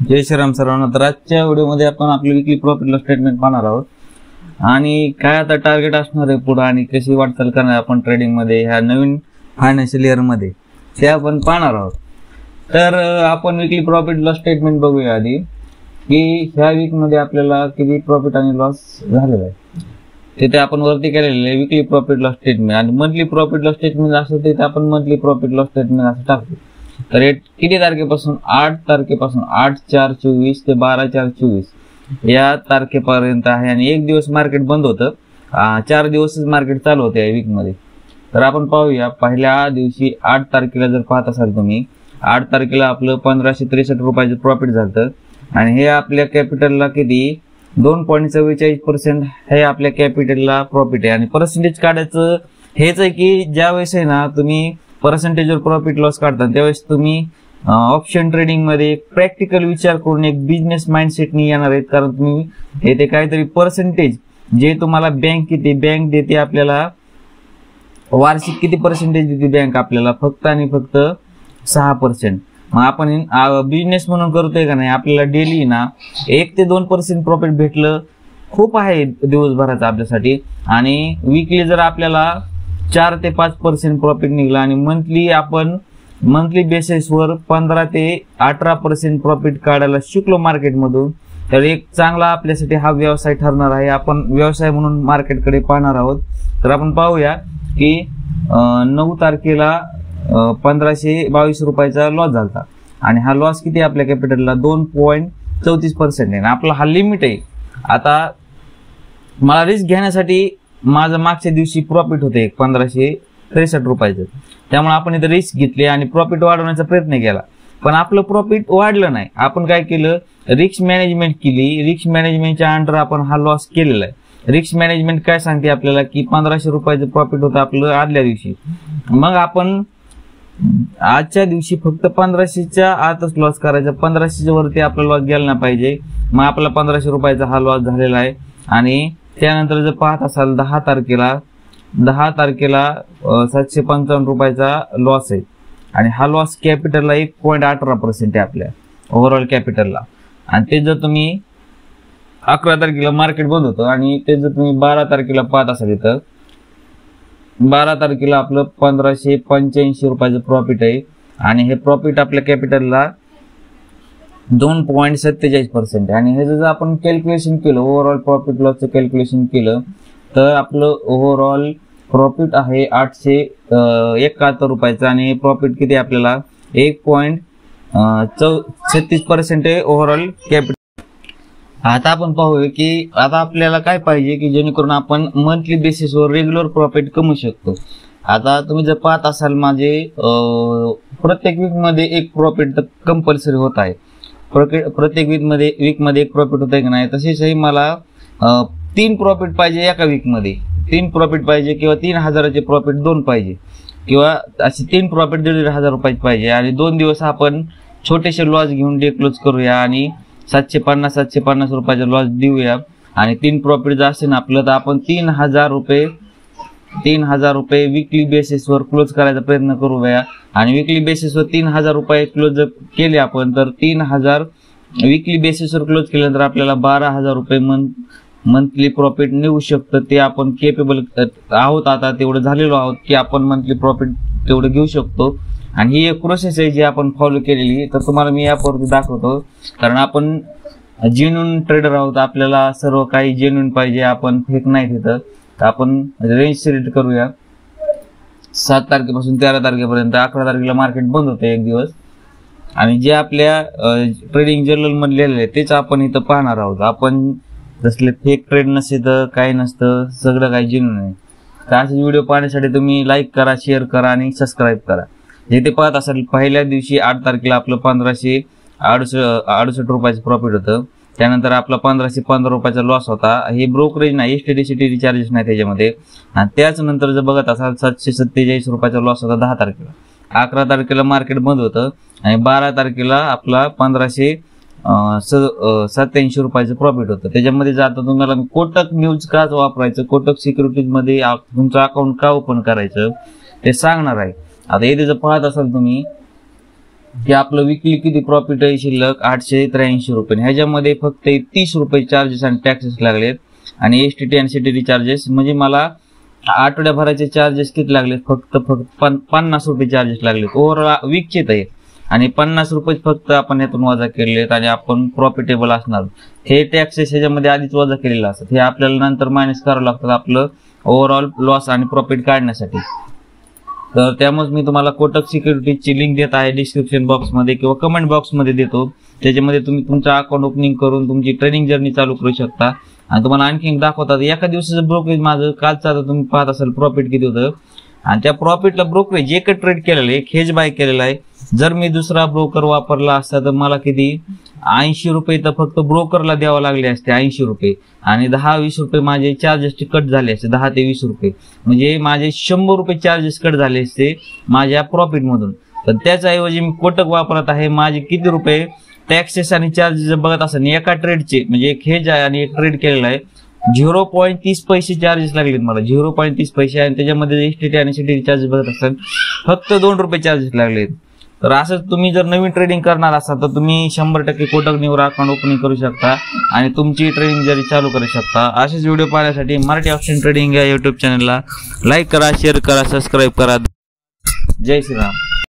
जय श्रीराम सर्वांना. तर आजच्या व्हिडिओमध्ये आपण आपले विकली प्रॉफिट लॉस स्टेटमेंट पाहणार आहोत आणि काय आता टार्गेट असणार आहे पुढे आणि कशी वाटचाल करणार आपण ट्रेडिंग मध्ये ह्या नवीन फायनान्शियल इयर मध्ये ते आपण पाहणार आहोत. तर आपण विकली प्रॉफिट लॉस स्टेटमेंट बघूया आधी की ह्या वीक मध्ये आपल्याला किती प्रॉफिट आणि लॉस झालेला आहे. तिथे आपण वरती केलेले आहे विकली प्रॉफिट लॉस स्टेटमेंट आणि मंथली प्रॉफिट लॉस स्टेटमेंट असं तिथे आपण मंथली प्रॉफिट लॉस स्टेटमेंट असं टाकतो. तर किती तारखेपासून 8 तारखेपासून 8/4/24 ते 12/4/24 या तारखेपर्यंत आहे आणि एक दिवस मार्केट बंद होतं. 4 दिवसच मार्केट चालू होते या वीक मध्ये. तर आपण पाहूया पहिल्या दिवशी 8 तारखेला जर पाहत असाल तुम्ही 8 तारखेला आपलं 1563 रुपयाचं प्रॉफिट झालं आणि हे आपल्या कॅपिटलला किती 2.44% हे आपल्या कॅपिटलला प्रॉफिट आहे. आणि पर्सेंटेज काढायचं हेच आहे की ज्या वेळेस आहे ना तुम्ही पर्सेंटेजवर प्रॉफिट लॉस काढता त्यावेळेस तुम्ही ऑप्शन ट्रेडिंग मध्ये प्रॅक्टिकल विचार करून एक बिझनेस माइंडसेटनी येणार आहेत. कारण तुम्ही येथे काहीतरी पर्सेंटेज जे तुम्हाला बँक देते आपल्याला वार्षिक किती पर्सेंटेज देते बँक आपल्याला फक्त आणि फक्त 6%. मग आपण बिझनेस म्हणून करतोय का नाही आपल्याला डेली ना 1 ते 2% प्रॉफिट भेटलं खूप आहे दिवसभराचं आपल्यासाठी. आणि वीकली जर आपल्याला 4 ते 5% प्रॉफिट निघला आणि मंथली बेसिसवर 15 ते 18% प्रॉफिट काढायला शिकलो मार्केटमधून तर एक चांगला आपल्यासाठी हा व्यवसाय ठरणार आहे. आपण व्यवसाय म्हणून मार्केटकडे पाहणार आहोत. तर आपण पाहूया की 9 तारखेला 1522 रुपयाचा लॉस झाला आणि हा लॉस किती आपल्या कॅपिटलला 2.34% आहे. आपला हा लिमिट आहे. आता मला रिस्क घेण्यासाठी माझं मागच्या दिवशी प्रॉफिट होते 1563 रुपयाचं. त्यामुळे आपण इथे रिस्क घेतली आणि प्रॉफिट वाढवण्याचा प्रयत्न केला पण आपलं प्रॉफिट वाढलं नाही. आपण काय केलं रिस्क मॅनेजमेंट केली. रिस्क मॅनेजमेंटच्या अंडर आपण हा लॉस केलेला आहे. रिस्क मॅनेजमेंट काय सांगते आपल्याला की 1500 रुपयाचं प्रॉफिट होतं आपलं आदल्या दिवशी. मग आपण आजच्या दिवशी फक्त 1500च्या आतच लॉस करायचा. 1500च्या वरती आपला लॉस गेला नाही पाहिजे. मग आपला 1500 रुपयाचा हा लॉस झालेला आहे. आणि त्यानंतर जर पाहत असाल 10 तारखेला 755 रुपयाचा लॉस आहे आणि हा लॉस कॅपिटलला 1.18% आहे आपल्या ओव्हरऑल कॅपिटलला. आणि ते जर तुम्ही 11 तारखेला मार्केट बंद होतं आणि ते जर तुम्ही 12 तारखेला पाहत असाल इथं 12 तारखेला आपलं 1585 रुपयाचं प्रॉफिट आहे आणि हे प्रॉफिट आपल्या कॅपिटलला 2.47% आहे. आणि हे जर आपण कॅल्क्युलेशन केलं ओव्हरऑल प्रॉफिट लॉसचं कॅल्क्युलेशन केलं तर आपलं ओव्हरऑल प्रॉफिट आहे 871 रुपयाचं आणि प्रॉफिट किती आपल्याला 1.36% आहे ओव्हरऑल कॅपिटल. आता आपण पाहूया की आता आपल्याला काय पाहिजे की जेणेकरून आपण मंथली बेसिसवर रेग्युलर प्रॉफिट कमवू शकतो. आता तुम्ही जर पाहत असाल माझे प्रत्येक वीक मध्ये एक प्रॉफिट कंपल्सरी होत आहे. प्रत्येक वीक मध्ये एक प्रॉफिट होत आहे की नाही. तसेच मला 3 प्रॉफिट पाहिजे एका वीक मध्ये. 3 प्रॉफिट पाहिजे किंवा 3000चे प्रॉफिट 2 पाहिजे किंवा असे 3 प्रॉफिट 1,500 रुपयाचे पाहिजे. आणि 2 दिवस आपण छोटेसे लॉस घेऊन डे क्लोज करूया आणि 750 रुपयाचा लॉस देऊया. आणि 3 प्रॉफिट जर असेल आपलं तर आपण 3000 रुपये विकली बेसिसवर क्लोज करायचा प्रयत्न करूया. आणि विकली बेसिसवर 3000 रुपये क्लोज केले आपण तर 3000 विकली बेसिसवर क्लोज केल्यानंतर आपल्याला 12,000 रुपये मंथली प्रॉफिट निघू शकतं. ते आपण केपेबल आहोत आता तेवढं झालेलो आहोत की आपण मंथली प्रॉफिट तेवढं घेऊ शकतो. आणि ही एक प्रोसेस आहे जी आपण फॉलो केलेली तर तुम्हाला मी यावरती दाखवतो. कारण आपण जेन्युइन ट्रेडर आहोत. आपल्याला सर्व काही जेन्युइन पाहिजे. आपण फेक नाही तिथं. तर आपण रेंज सिलेक्ट करूया 7 तारखेपासून 13 तारखेपर्यंत. 11 तारखेला मार्केट बंद होते एक दिवस आणि जे आपल्या ट्रेडिंग जर्नल मध्ये लिहिलेले तेच आपण इथं पाहणार आहोत. आपण जसले फेक ट्रेड नसते तर काही नसतं सगळं काही जेन्युइन आहे. तर असे व्हिडिओ पाहण्यासाठी तुम्ही लाईक करा शेअर करा आणि सबस्क्राईब करा. जे ते पाहत असाल पहिल्या दिवशी 8 तारखेला आपलं 1568 रुपयाचं प्रॉफिट होतं. त्यानंतर आपला 1515 रुपयाचा लॉस होता. हे ब्रोकरेज नाही एसटीडी चार्जेस नाही त्याच्यामध्ये. आणि त्याच नंतर जर बघत असाल 747 रुपयाचा लॉस होता 10 तारखेला. 11 तारखेला मार्केट बंद होतं आणि 12 तारखेला आपला 1587 रुपयाचं प्रॉफिट होतं. त्याच्यामध्ये जातं तुम्हाला कोटक न्यूज का वापरायचं कोटक सिक्युरिटीज मध्ये तुमचं अकाउंट का ओपन करायचं ते सांगणार आहे. आता इथे जर पाहत असाल तुम्ही की आपलं विकली किती प्रॉफिट आहे शिल्लक 883 रुपये. ह्याच्यामध्ये फक्त 30 रुपये चार्जेस आणि टॅक्सेस लागलेत आणि STT आणि CTT चार्जेस, म्हणजे मला आठवड्याभराचे चार्जेस किती लागले, फक्त 50 रुपये चार्जेस लागलेत. ओव्हरऑल वीकचे आहे आणि 50 रुपये फक्त आपण यातून वजा केलेत आणि आपण प्रॉफिटेबल असणार. हे टॅक्सेस ह्याच्यामध्ये आधीच वजा केलेले असतात, हे आपल्याला नंतर मायनस करावं लागतात आपलं ओव्हरऑल लॉस आणि प्रॉफिट काढण्यासाठी. तर त्यामुळे मी तुम्हाला कोटक सिक्युरिटीजची लिंक देत आहे डिस्क्रिप्शन बॉक्समध्ये किंवा कमेंट बॉक्समध्ये देतो. त्याच्यामध्ये तुम्ही तुमचं अकाउंट ओपनिंग करून तुमची ट्रेडिंग जर्नी चालू करू शकता. आणि तुम्हाला आणखी दाखवतात एका दिवसाचं ब्रोकरेज माझं कालचं आता तुम्ही पाहत असाल प्रॉफिट किती होतं, आणि त्या प्रॉफिटला ब्रोकरेज एक ट्रेड केलेलं आहे, हेज बाय केलेला आहे. जर मी दुसरा ब्रोकर वापरला असता तर मला किती 80 रुपये तर फक्त ब्रोकरला द्यावं लागले असते, 80 रुपये, आणि 10-20 रुपये माझे चार्जेस कट झाले असते, 10 ते 20 रुपये, म्हणजे माझे 100 रुपये चार्जेस कट झाले असते माझ्या प्रॉफिट मधून. पण त्याच्याऐवजी मी कोटक वापरत आहे, माझे किती रुपये टॅक्सेस आणि चार्जेस बघत असेल एका ट्रेडचे, म्हणजे एक हेज आहे आणि एक ट्रेड केलेला आहे, 0.30 पैसे चार्जेस लागलेत मला, 0.30 पैसे, आणि त्याच्यामध्ये STT आणि CTT चार्जेस बघत असाल फक्त 2 रुपये चार्जेस लागलेत. तर असं तुम्ही जर नवीन ट्रेडिंग करणार असाल तर तुम्ही 100% कोटक न्यूवर अकाउंट ओपनिंग करू शकता आणि तुमची ट्रेडिंग जरी चालू करू शकता. असेच व्हिडिओ पाहण्यासाठी मराठी ऑप्शन ट्रेडिंग या YouTube चॅनलला लाईक करा, शेअर करा, सबस्क्राईब करा. जय श्रीराम.